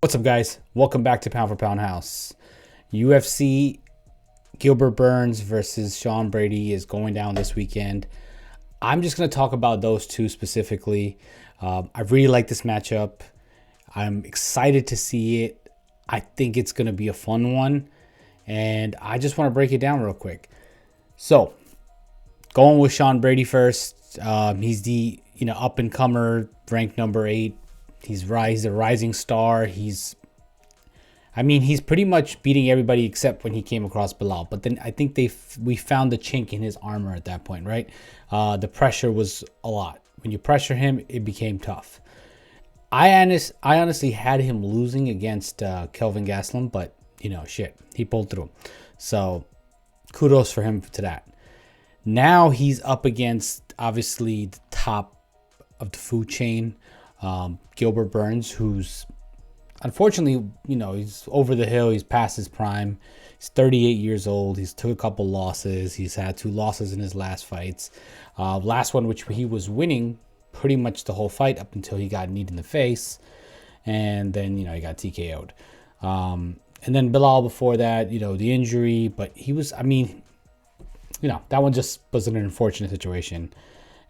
What's up, guys? Welcome back to Pound for Pound House. UFC Gilbert Burns versus Sean Brady is going down this weekend. I'm just going to talk about those two specifically. I really like this matchup. I'm excited to see it. I think it's going to be a fun one. And I just want to break it down real quick. So, going with Sean Brady first. He's the up-and-comer, ranked number 8. He's a rising star. He's pretty much beating everybody except when he came across Bilal. But then I think we found the chink in his armor at that point, right? The pressure was a lot. When you pressure him, it became tough. I honestly had him losing against Kelvin Gastelum, but he pulled through. So kudos for him to that. Now he's up against obviously the top of the food chain. Gilbert Burns, who's unfortunately, he's over the hill. He's past his prime. He's 38 years old. He's took a couple losses. He's had 2 losses in his last fights. Last one, which he was winning pretty much the whole fight up until he got kneed in the face. And then, he got TKO'd. And then Bilal before that, the injury. But he was, that one just was an unfortunate situation.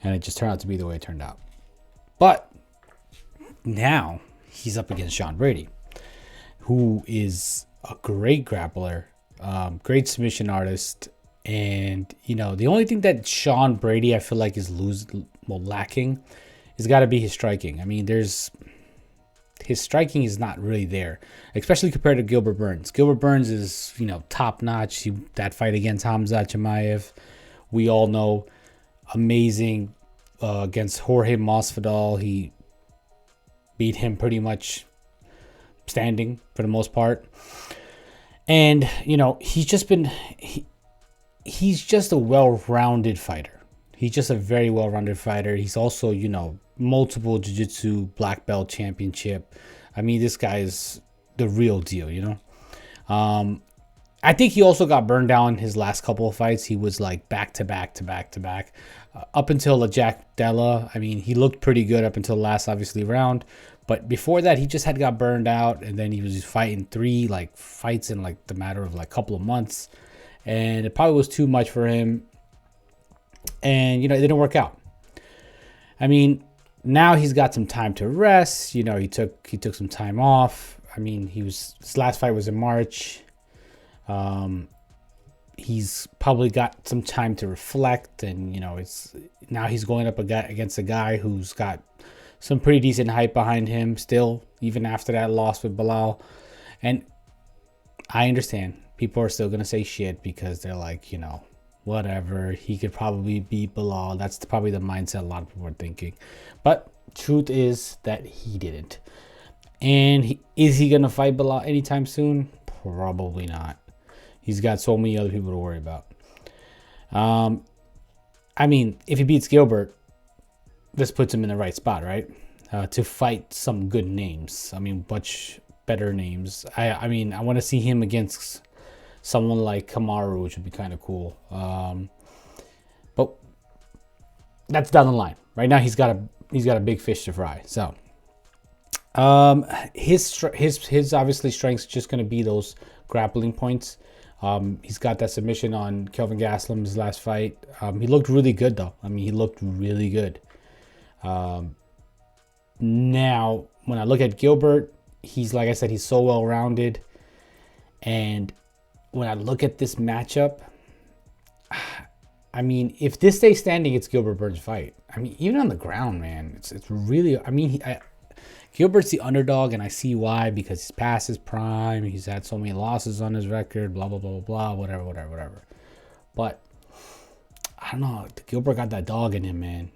And it just turned out to be the way it turned out. But now he's up against Sean Brady, who is a great grappler, great submission artist. And, the only thing that Sean Brady, I feel like, is lacking has got to be his striking. His striking is not really there, especially compared to Gilbert Burns. Gilbert Burns is, top notch. That fight against Hamza Chimaev, we all know, amazing. Against Jorge Masvidal, he beat him pretty much standing for the most part. And, he's just a well-rounded fighter. He's just a very well-rounded fighter. He's also, multiple jiu-jitsu black belt championship. This guy is the real deal, I think he also got burned down his last couple of fights. He was like back to back. Up until the Jack Della, he looked pretty good up until the last, obviously, round. But before that, he just had got burned out. And then he was just fighting 3 fights in the matter of a couple of months. And it probably was too much for him. And, it didn't work out. Now he's got some time to rest. He took some time off. His last fight was in March. He's probably got some time to reflect, and now he's going up against a guy who's got some pretty decent hype behind him still, even after that loss with Bilal. And I understand people are still gonna say shit because they're like, whatever, he could probably beat Bilal. That's probably the mindset a lot of people are thinking. But truth is that he didn't. And is he gonna fight Bilal anytime soon? Probably not. He's got so many other people to worry about. If he beats Gilbert, this puts him in the right spot, right? To fight some good names. Much better names. I want to see him against someone like Kamaru, which would be kind of cool. But that's down the line. Right now, he's got a big fish to fry. So, his obviously strengths just going to be those grappling points. He's got that submission on Kelvin Gastelum his last fight. He looked really good, though. He looked really good. Now, when I look at Gilbert, he's, like I said, he's so well-rounded. And when I look at this matchup, if this stays standing, it's Gilbert Burns' fight. Even on the ground, man, it's really, Gilbert's the underdog, and I see why, because he's past his prime. He's had so many losses on his record, blah, blah, blah, blah, whatever. But I don't know. Gilbert got that dog in him, man.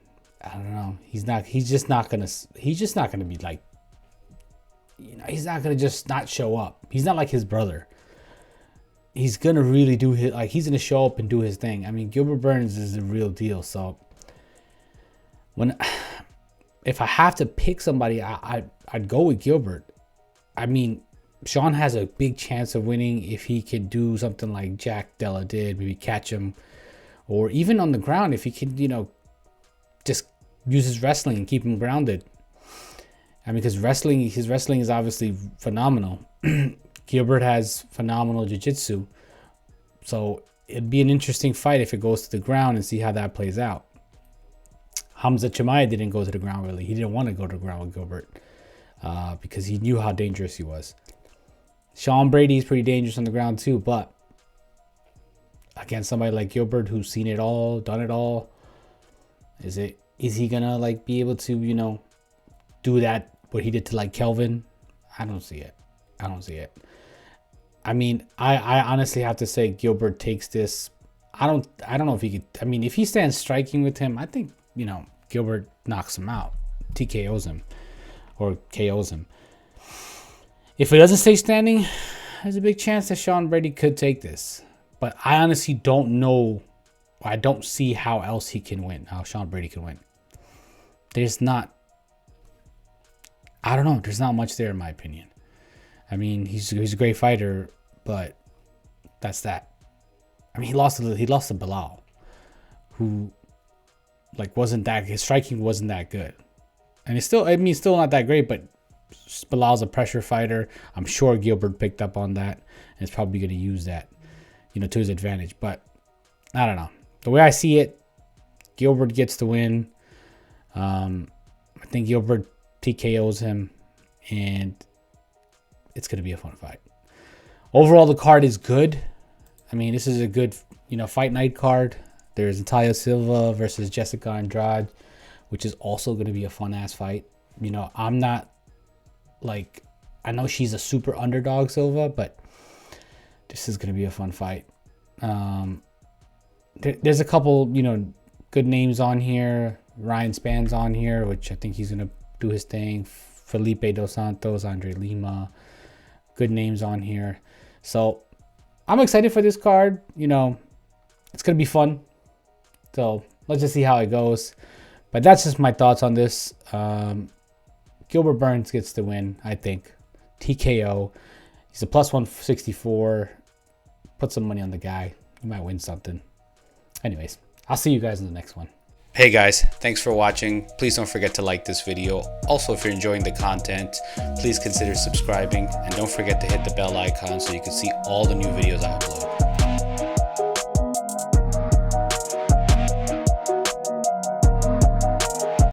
I don't know. He's just not going to be like, he's not going to just not show up. He's not like his brother. He's going to really do he's going to show up and do his thing. Gilbert Burns is the real deal. So if I have to pick somebody, I'd go with Gilbert. Sean has a big chance of winning if he could do something like Jack Della did, maybe catch him, or even on the ground if he could, just use his wrestling and keep him grounded. I mean, because his wrestling is obviously phenomenal. Gilbert has phenomenal jiu-jitsu. So it'd be an interesting fight if it goes to the ground and see how that plays out. Hamza Chimaev didn't go to the ground really. He didn't want to go to the ground with Gilbert because he knew how dangerous he was. Sean Brady is pretty dangerous on the ground too, but against somebody like Gilbert who's seen it all, done it all, is he gonna like be able to, you know, do that what he did to like Kelvin? I don't see it. I mean, I honestly have to say Gilbert takes this. I don't know if he could. I mean, if he stands striking with him, I think, you know, Gilbert knocks him out, TKOs him, or KOs him. If he doesn't stay standing, there's a big chance that Sean Brady could take this. But I honestly don't know. I don't see how else he can win. How Sean Brady can win. I don't know. There's not much there in my opinion. I mean, he's a great fighter, but that's that. I mean, he lost to Bilal, who like wasn't that, his striking wasn't that good. And it's still, I mean, still not that great, but Bilal's a pressure fighter. I'm sure Gilbert picked up on that and is probably going to use that, you know, to his advantage. But I don't know. The way I see it, Gilbert gets the win. I think Gilbert TKOs him, and it's going to be a fun fight. Overall, the card is good. I mean, this is a good, you know, fight night card. There's Natalia Silva versus Jessica Andrade, which is also going to be a fun-ass fight. You know, I'm not, like, I know she's a super underdog, Silva, but this is going to be a fun fight. There's a couple, you know, good names on here. Ryan Span's on here, which I think he's going to do his thing. Felipe Dos Santos, Andre Lima. Good names on here. So I'm excited for this card. You know, it's going to be fun. So let's just see how it goes. But that's just my thoughts on this. Gilbert Burns gets the win, I think. TKO. He's a plus 164. Put some money on the guy. He might win something. Anyways, I'll see you guys in the next one. Hey guys, thanks for watching. Please don't forget to like this video. Also, if you're enjoying the content, please consider subscribing. And don't forget to hit the bell icon so you can see all the new videos I upload.